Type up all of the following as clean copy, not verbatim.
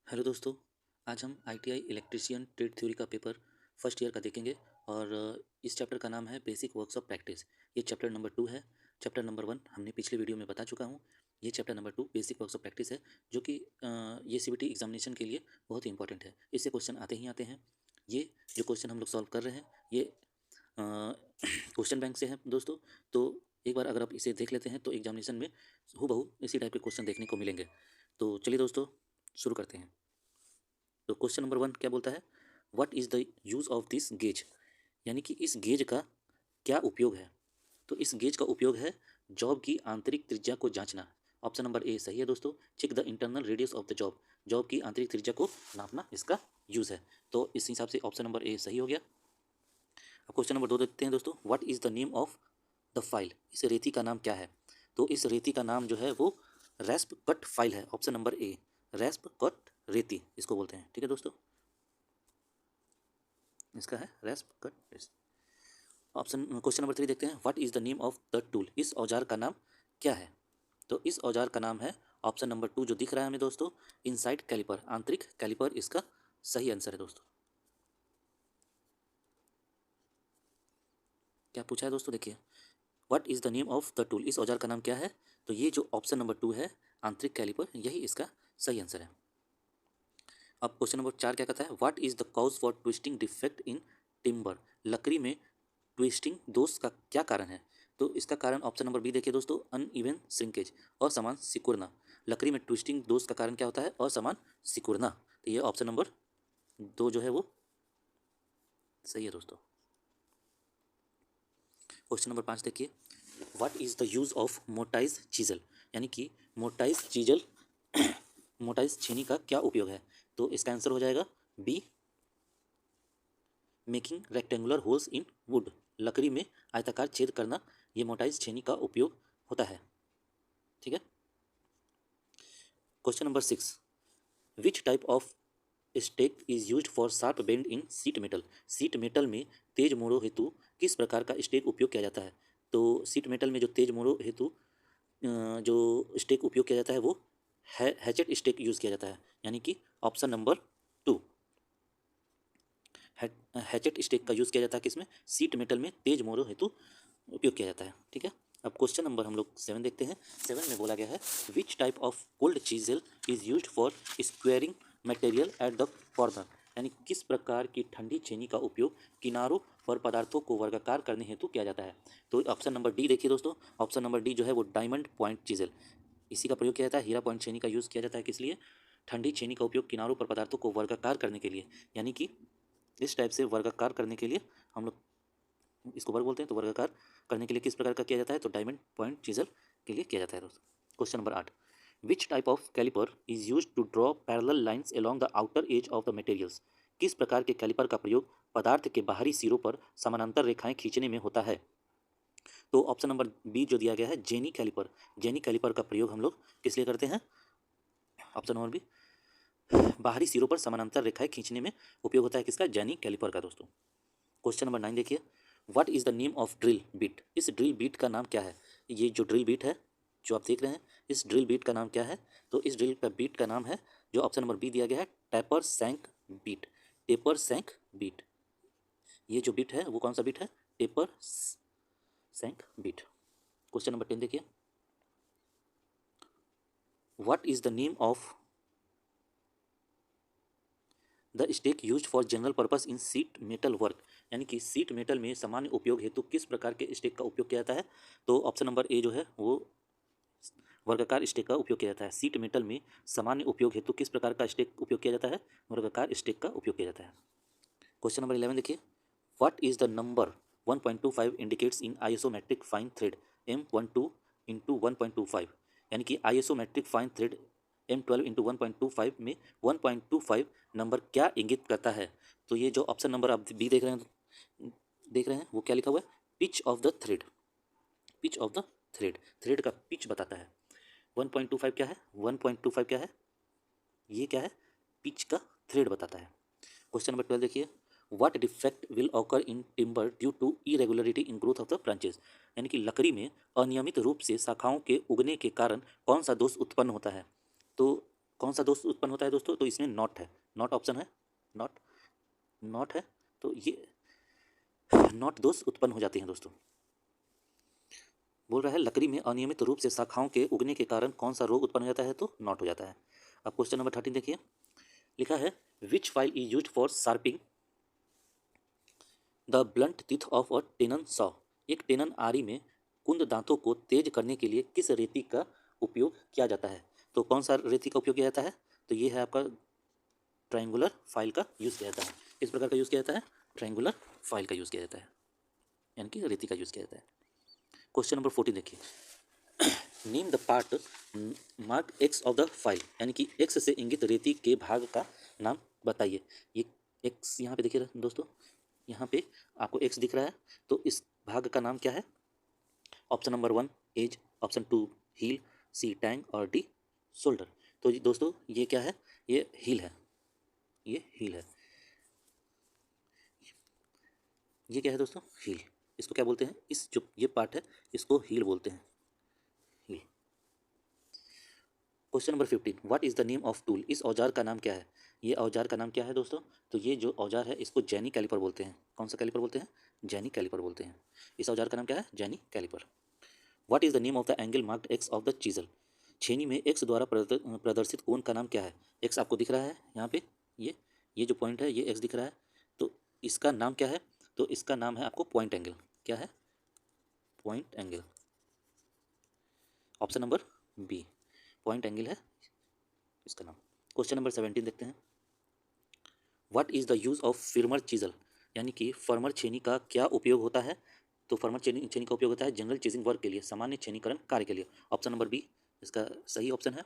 Hello दोस्तों। आज हम आईटीआई इलेक्ट्रीशियन ट्रेड थ्योरी का पेपर फर्स्ट ईयर का देखेंगे और इस चैप्टर का नाम है बेसिक वर्क्स ऑफ प्रैक्टिस। ये चैप्टर नंबर 2 है। चैप्टर नंबर 1 हमने पिछले वीडियो में बता चुका हूँ। ये chapter number 2 basic works of practice है, जो कि ये सीबीटी एग्जामिनेशन के लिए बहुत ही इंपॉर्टेंट है। इससे क्वेश्चन आते ही आते हैं। ये जो क्वेश्चन हम लोग सॉल्व कर रहे हैं ये क्वेश्चन बैंक से है दोस्तों। तो एक बार अगर आप इसे देख लेते हैं तो एग्जामिनेशन में हूबहू इसी टाइप के क्वेश्चन देखने को मिलेंगे। तो चलिए दोस्तों शुरू करते हैं। तो क्वेश्चन नंबर 1 क्या बोलता है, what is the use of this gauge, यानी कि इस गेज का क्या उपयोग है। तो इस गेज का उपयोग है जॉब की आंतरिक त्रिज्या को जांचना। ऑप्शन नंबर ए सही है दोस्तों। Check the internal radius of the job, job की आंतरिक त्रिज्या को नापना इसका यूज़ है। तो इस हिसाब से ऑप्शन नंबर ए सही हो गया। अब क्वेश्चन नंबर 2 देखते हैं दोस्तों, what is the name of the file, इस रेती का नाम क्या है। तो इस रेती का नाम जो है वो रेस्प कट फाइल है। ऑप्शन नंबर ए रेस्प कट रेती इसको बोलते हैं। ठीक है दोस्तों, इसका है रेस्प कट। ऑप्शन क्वेश्चन नंबर 3 देखते हैं, what is the name of the tool, इस औजार का नाम क्या है। तो इस औजार का नाम है ऑप्शन नंबर 2 जो दिख रहा है हमें दोस्तों, इनसाइड कैलिपर, आंतरिक कैलिपर इसका सही आंसर है दोस्तों। क्या पूछा है दोस्तों, देखिए what is the name of the tool, इस औजार का नाम क्या है। तो ये जो ऑप्शन नंबर 2 है आंतरिक कैलिपर, यही इसका सही आंसर है। अब क्वेश्चन नंबर 4 क्या कहता है, what is the cause for twisting defect in timber, लकड़ी में ट्विस्टिंग दोष का क्या कारण है। तो इसका कारण ऑप्शन नंबर बी देखिए दोस्तों, अनइवन श्रिंकेज, असमान सिकुड़ना। लकड़ी में ट्विस्टिंग दोष का कारण क्या होता है, असमान सिकुड़ना। तो ये ऑप्शन नंबर 2 जो है वो सही है दोस्तों। क्वेश्चन नंबर 5 देखिए, what is the use of mortise chisel, यानी कि मोटाइज चीजल मोटाइज छेनी का क्या उपयोग है। तो इसका आंसर हो जाएगा B, making rectangular holes in wood, लकड़ी में आयताकार छेद करना, ये मोटाइज छेनी का उपयोग होता है। ठीक है। Question number 6, which type of stake is used for sharp bend in sheet metal, sheet metal में तेज मोड़ों हेतु किस प्रकार का स्टेक उपयोग किया जाता है। तो सीट मेटल में जो तेज मोड़ों हेतु जो स्टेक उपयोग किया जाता है वो हैचेट स्टेक यूज़ किया जाता है, यानी कि ऑप्शन नंबर 2 हैचेट स्टेक का यूज़ किया जाता है किसमें, सीट मेटल में तेज मोड़ों हेतु उपयोग किया जाता है। ठीक है। अब क्वेश्चन नंबर हम लोग 7 देखते हैं। 7 में बोला गया है, which type of cold chisel is used for squaring material at the corner, यानी किस प्रकार की ठंडी छेनी का उपयोग किनारों पर पदार्थों को वर्गाकार करने हेतु किया जाता है। तो ऑप्शन नंबर डी देखिए दोस्तों, ऑप्शन नंबर डी जो है वो डायमंड पॉइंट चीजल, इसी का प्रयोग किया जाता है। हीरा पॉइंट छेनी का यूज़ किया जाता है किस लिए, ठंडी छेनी का उपयोग किनारों पर पदार्थों को वर्गाकार करने के लिए, यानी कि इस टाइप से वर्गाकार करने के लिए हम लोग इसको वर्ग बोलते हैं। तो वर्गाकार करने के लिए किस प्रकार का किया जाता है, तो डायमंड पॉइंट चीजल के लिए किया जाता है दोस्तों। Question number 8, which type of caliper is use to draw parallel lines along the outer edge of the materials, किस प्रकार के कैलिपर का प्रयोग पदार्थ के बाहरी सिरों पर समानांतर रेखाएं खींचने में होता है। तो ऑप्शन नंबर बी जो दिया गया है जेनी कैलिपर, जेनी कैलिपर का प्रयोग हम लोग किस लिए करते हैं, ऑप्शन नंबर बी बाहरी सिरों पर समानांतर रेखाएं खींचने में उपयोग होता है किसका, जेनी कैलिपर का दोस्तों। क्वेश्चन नंबर 9 देखिए, what is the name of drill beat, इस ड्रिल बीट का नाम क्या है। ये जो ड्रिल बीट है जो आप देख रहे हैं, इस ड्रिल बीट का नाम क्या है। तो इस ड्रिल का बीट का नाम है जो ऑप्शन नंबर बी दिया गया है, taper shank bit, taper shank bit. ये जो बीट है वो कौन सा बीट है, taper shank bit. Question number 10 देखिए, what is the name of the stake use for general purpose in sheet metal work, यानी कि सीट मेटल में सामान्य उपयोग हेतु किस प्रकार के स्टेक का उपयोग किया जाता है। तो ऑप्शन नंबर ए जो है वो वर्गाकार स्टेक का उपयोग किया जाता है। सीट मेटल में सामान्य उपयोग हेतु किस प्रकार का स्टेक उपयोग किया जाता है, वर्गाकार स्टेक का उपयोग किया जाता है। क्वेश्चन नंबर 11 देखिए, what is the number 1.25 indicates in isometric fine thread M12 into 1.25, यानी कि isometric fine thread M12 into 1.25 में 1.25 नंबर क्या इंगित करता है। तो ये जो ऑप्शन नंबर आप बी देख रहे हैं वो क्या लिखा हुआ है, pitch of the thread, pitch of the thread, thread का पिच बताता है। 1.25 क्या है, 1.25 क्या है, ये क्या है, पिच का थ्रेड बताता है। क्वेश्चन नंबर 12 देखिए, what defect will occur in timber due to irregularity in growth of the branches, यानी कि लकड़ी में अनियमित रूप से शाखाओं के उगने के कारण कौन सा दोष उत्पन्न होता है। तो कौन सा दोष उत्पन्न होता है दोस्तों? तो इसमें नॉट है, नॉट ऑप्शन है, नॉट, नॉट है, तो ये नॉट दोष उत्पन्न हो जाते हैं दोस्तों। बोल रहा है लकड़ी में अनियमित रूप से शाखाओं के उगने के कारण कौन सा रोग उत्पन्न हो जाता है? तो नॉट हो जाता है। अब क्वेश्चन नंबर 13 देखिए, लिखा है which file is used for sharping the blunt teeth of a tenon saw. एक टेनन आरी में कुंद दांतों को तेज करने के लिए किस रेती का उपयोग किया जाता है? तो कौन सा रेती का उपयोग किया जाता है? तो ये है आपका ट्रायंगुलर फाइल का यूज़ किया जाता है। किस प्रकार का यूज़ किया जाता है? ट्रायंगुलर फाइल का यूज़ किया जाता है, यानी कि रेती का यूज़ किया जाता है। क्वेश्चन नंबर 14 देखिए, name the part mark x of the file, यानी कि एक्स से इंगित रेती के भाग का नाम बताइए। ये एक्स यहाँ पे देखिए दोस्तों, यहाँ पे आपको एक्स दिख रहा है, तो इस भाग का नाम क्या है? Option number 1 edge, option 2 heel, C tang और डी शोल्डर। तो जी दोस्तों ये क्या है? ये हील है, ये हील है। ये क्या है दोस्तों? हील। इसको क्या बोलते हैं? इस जो ये पार्ट है इसको हील बोलते हैं, heel. Question number 15, what is the name of tool. इस औजार का नाम क्या है? ये औजार का नाम क्या है दोस्तों? तो ये जो औजार है इसको जैनी कैलिपर बोलते हैं। कौन सा कैलिपर बोलते हैं? जैनी कैलिपर बोलते हैं। इस औजार का नाम क्या है? Jenny caliper. What is the name of the angle marked X of the chisel. छेनी में एक्स द्वारा प्रदर्शित कोण का नाम क्या है? एक्स आपको दिख रहा है यहाँ पे, ये जो पॉइंट है ये एक्स दिख रहा है, तो इसका नाम क्या है? तो इसका नाम है आपको पॉइंट एंगल। क्या है? Point angle. Option number B, point angle है इसका नाम। क्वेश्चन नंबर 17 देखते हैं, what is the use of firmer chisel, यानी कि फर्मर छेनी का क्या उपयोग होता है? तो फर्मर छेनी का उपयोग होता है जनरल चेजिंग वर्क के लिए, सामान्य छेनीकरण कार्य के लिए। ऑप्शन नंबर बी इसका सही ऑप्शन है,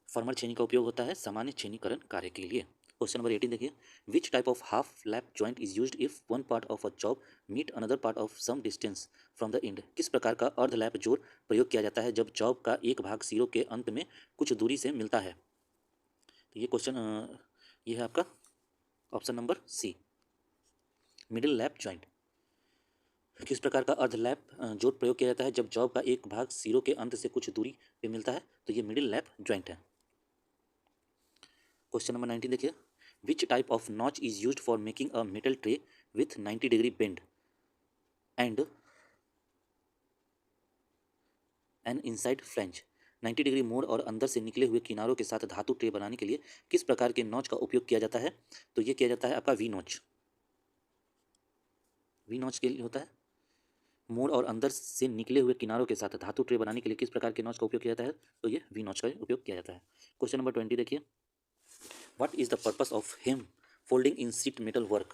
फर्मर छेनी का उपयोग होता है सामान्य छेनीकरण कार्य के लिए। क्वेश्चन नंबर 18 देखिए, which type of half lap joint is used if one part of a job meet another part of some distance from the end. किस प्रकार का अर्ध लैप जोड़ प्रयोग किया जाता है जब जॉब का एक भाग सिरों के अंत में कुछ दूरी से मिलता है? तो ये क्वेश्चन ये है आपका option number C, middle lap joint. किस प्रकार का अर्ध लैप जोड़ प्रयोग किया जाता है जब जॉब का एक भाग सिरों के अंत से कुछ दूरी पे मिलता है? तो ये मिडिल लैप जॉइंट है। क्वेश्चन नंबर 19 देखिए, which type of notch is used for making a metal tray with 90 degree bend and an inside flange. 90 degree मोड़ और अंदर से निकले हुए किनारों के साथ धातु ट्रे बनाने के लिए किस प्रकार के नॉच का उपयोग किया जाता है? तो ये किया जाता है आपका वी नॉच। वी नॉच के लिए होता है मोड़ और अंदर से निकले हुए किनारों के साथ धातु ट्रे बनाने के लिए किस प्रकार के नॉच का उपयोग किया जाता है? तो ये वी नॉच का उपयोग किया जाता है। क्वेश्चन नंबर 20 देखिए, what is the purpose of hem folding in sheet metal work.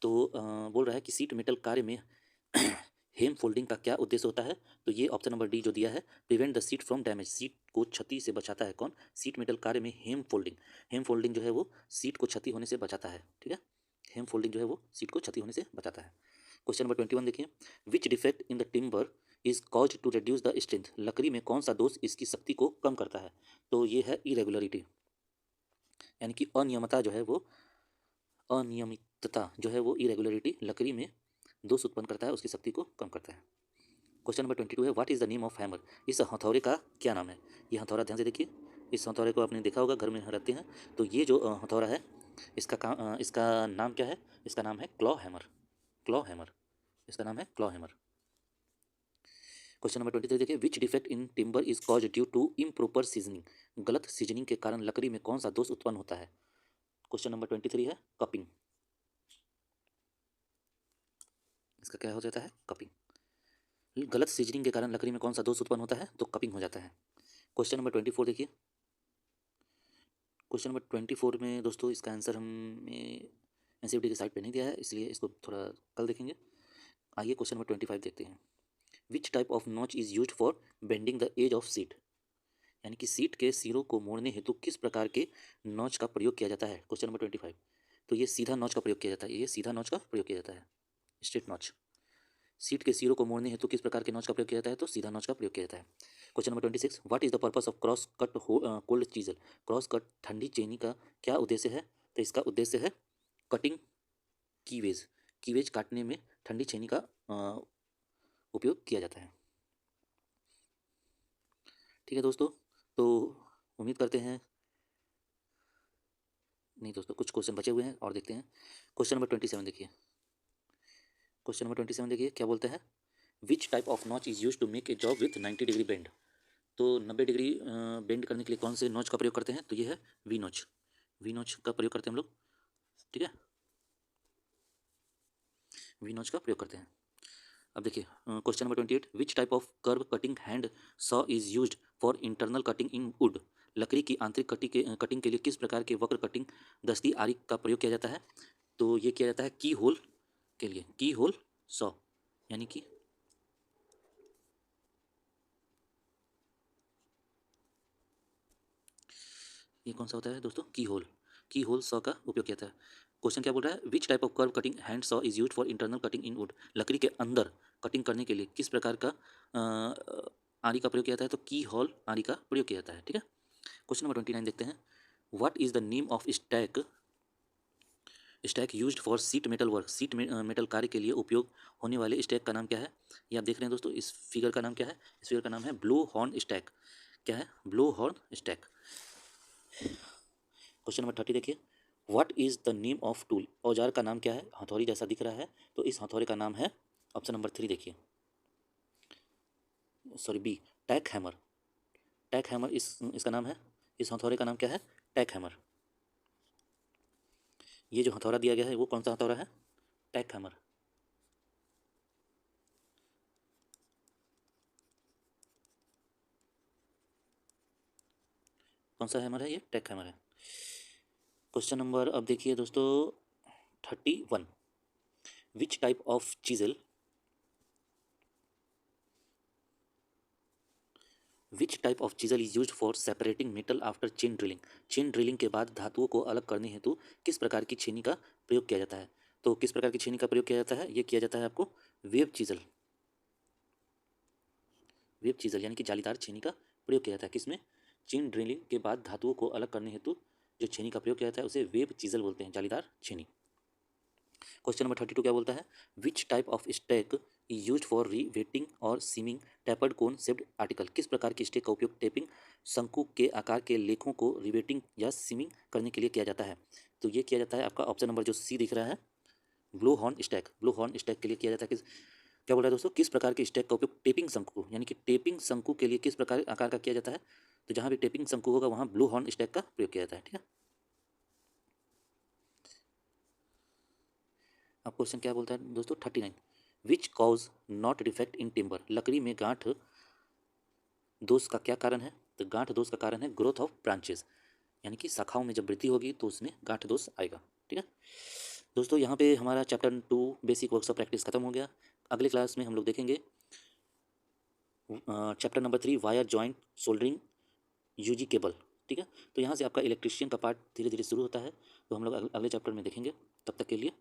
तो बोल रहा है कि सीट मेटल कार्य में हेम फोल्डिंग का क्या उद्देश्य होता है? तो ये ऑप्शन नंबर डी जो दिया है, prevent the seat from damage, seat को क्षति से बचाता है। कौन? सीट मेटल कार्य में हेम फोल्डिंग, हेम फोल्डिंग जो है वो सीट को क्षति होने से बचाता है। ठीक है, हेम फोल्डिंग जो है वो सीट को क्षति होने से बचाता है। क्वेश्चन नंबर 21 देखिए, which defect in the timber is cause to reduce the strength. लकड़ी में कौन सा दोष इसकी शक्ति को कम करता है? तो ये है इरेगुलरिटी, यानी कि अनियमितता जो है वो, अनियमितता जो है वो इरेगुलरिटी लकड़ी में दोष उत्पन्न करता है, उसकी शक्ति को कम करता है। क्वेश्चन नंबर 22 है, what is the name of hammer. इस हथौड़े का क्या नाम है? ये हथौड़ा ध्यान से देखिए, इस हथौड़े को आपने देखा होगा, घर में रखते हैं। तो ये जो हथौड़ा है इसका नाम क्या है? इसका नाम है क्लॉ हैमर, क्लॉ हैमर, इसका नाम है क्लॉ हैमर। क्वेश्चन नंबर 23 देखिए, which defect in timber is cause due to improper seasoning. गलत सीजनिंग के कारण लकड़ी में कौन सा दोष उत्पन्न होता है? क्वेश्चन नंबर 23 है कपिंग, इसका क्या हो जाता है? कपिंग। गलत सीजनिंग के कारण लकड़ी में कौन सा दोष उत्पन्न होता है? तो कपिंग हो जाता है। क्वेश्चन नंबर 24 देखिए, क्वेश्चन नंबर 24 में दोस्तों इसका आंसर हमने एनसीईआरटी की साइट पे नहीं दिया है, इसलिए इसको थोड़ा कल देखेंगे। आइए क्वेश्चन नंबर 25 देखते हैं, which type of notch is used for bending the edge of sheet, यानी कि सीट के सिरों को मोड़ने हेतु किस प्रकार के नॉच का प्रयोग किया जाता है? क्वेश्चन नंबर 25, तो ये सीधा नॉच का प्रयोग किया जाता है, ये सीधा नॉच का प्रयोग किया जाता है, स्ट्रेट नॉच। सीट के सिरों को मोड़ने हेतु किस प्रकार के नॉच का प्रयोग किया जाता है? तो सीधा नॉच का प्रयोग किया जाता है। Question number 26, what is the purpose of cross cut cold chisel. Cross cut ठंडी चेनी का क्या उद्देश्य है? तो इसका उद्देश्य है कटिंग कीवेज, कीवेज काटने में ठंडी चेनी का उपयोग किया जाता है। ठीक है दोस्तों, तो उम्मीद करते हैं नहीं दोस्तों, कुछ क्वेश्चन बचे हुए हैं और देखते हैं। क्वेश्चन नंबर 27 देखिए। क्वेश्चन नंबर 27 देखिए क्या बोलते हैं। Which type of notch is use to make a job with 90 degree bend. तो 90 डिग्री बेंड करने के लिए कौन से नॉच का प्रयोग करते हैं, तो ये है वी नॉच। वी नॉच का प्रयोग करते हैं हम लोग, ठीक है, वी नॉच का प्रयोग करते हैं। अब देखिए question number 28, which type of curve cutting hand saw is used for internal cutting in wood. लकड़ी की आंतरिक कटिंग के लिए किस प्रकार के वक्र कटिंग दस्ती आरी का प्रयोग किया जाता है, तो ये किया जाता है की होल के लिए, की होल सॉ, यानी कि ये कौन सा होता है दोस्तों, की होल सॉ का उपयोग किया था। क्वेश्चन क्या बोल रहा है, which type of curve cutting hand saw is used for internal cutting in wood. लकड़ी के अंदर कटिंग करने के लिए किस प्रकार का आरी का प्रयोग किया जाता है, तो की होल आरी का प्रयोग किया जाता है, ठीक है। क्वेश्चन नंबर 29 देखते हैं। What is the name of stack, stack used for seat metal work. Seat metal कार्य के लिए उपयोग होने वाले स्टैक का नाम क्या है। ये आप देख रहे हैं दोस्तों, इस फिगर का नाम क्या है, इस फिगर का नाम है ब्लो हॉर्न स्टैक। क्या है, blow horn stack. Question number 30 देखिए। What is the name of tool. औजार का नाम क्या है, हथौड़ी जैसा दिख रहा है, तो इस हथौड़े का नाम है, ऑप्शन नंबर 3 देखिए, सॉरी बी, टैक हैमर। टैक हैमर इसका नाम है, इस हथौड़े का नाम क्या है, टैक हैमर। ये जो हथौड़ा दिया गया है वो कौन सा हथौड़ा है, टैक हैमर। कौन सा हैमर है, ये टैक हैमर है। क्वेश्चन नंबर अब देखिए दोस्तों 31, विच type of chisel, which type of chisel is use for separating metal after chain drilling. Chain drilling के बाद धातुओं को अलग करने हेतु किस प्रकार की छेनी का प्रयोग किया जाता है, तो किस प्रकार की छेनी का प्रयोग किया जाता है, ये किया जाता है आपको वेब चीजल। वेब चीजल यानी कि जालीदार छेनी का प्रयोग किया जाता है किसमें, चेन ड्रिलिंग के बाद धातुओं को अलग करने हेतु जो छेनी का प्रयोग किया जाता है उसे वेब चीजल बोलते हैं, जालीदार छेनी। क्वेश्चन नंबर 32 क्या बोलता है, which type of stake is use for riveting और seaming tapered cone shaped article. किस प्रकार की स्टैक का उपयोग टेपिंग शंकु के आकार के लेखों को रिवेटिंग या सीमिंग करने के लिए किया जाता है, तो ये किया जाता है आपका ऑप्शन नंबर जो सी दिख रहा है, blow horn stack. Blow horn stack के लिए किया जाता है, किस, क्या बोल रहा है दोस्तों, किस प्रकार के स्टैक का उपयोग टेपिंग शंकु यानी कि टेपिंग शंकु के लिए किस प्रकार आकार का किया जाता है, तो जहाँ भी टेपिंग शंकु होगा वहाँ ब्लो हॉर्न स्टैक का प्रयोग किया जाता है, ठीक है। अब क्वेश्चन क्या बोलता है दोस्तों 39, which cause not defect in timber. लकड़ी में गांठ दोष का क्या कारण है, तो गांठ दोष का कारण है ग्रोथ ऑफ ब्रांचेस, यानी कि शाखाओं में जब वृद्धि होगी तो उसमें गांठ दोष आएगा, ठीक है। दोस्तों यहाँ पे हमारा chapter 2 basic works of practice खत्म हो गया। अगले क्लास में हम लोग देखेंगे chapter number 3 wire joint soldering UG cable, ठीक है। तो यहाँ से आपका इलेक्ट्रिशियन का पार्ट धीरे धीरे शुरू होता है, तो हम लोग अगले चैप्टर में देखेंगे। तब तक के लिए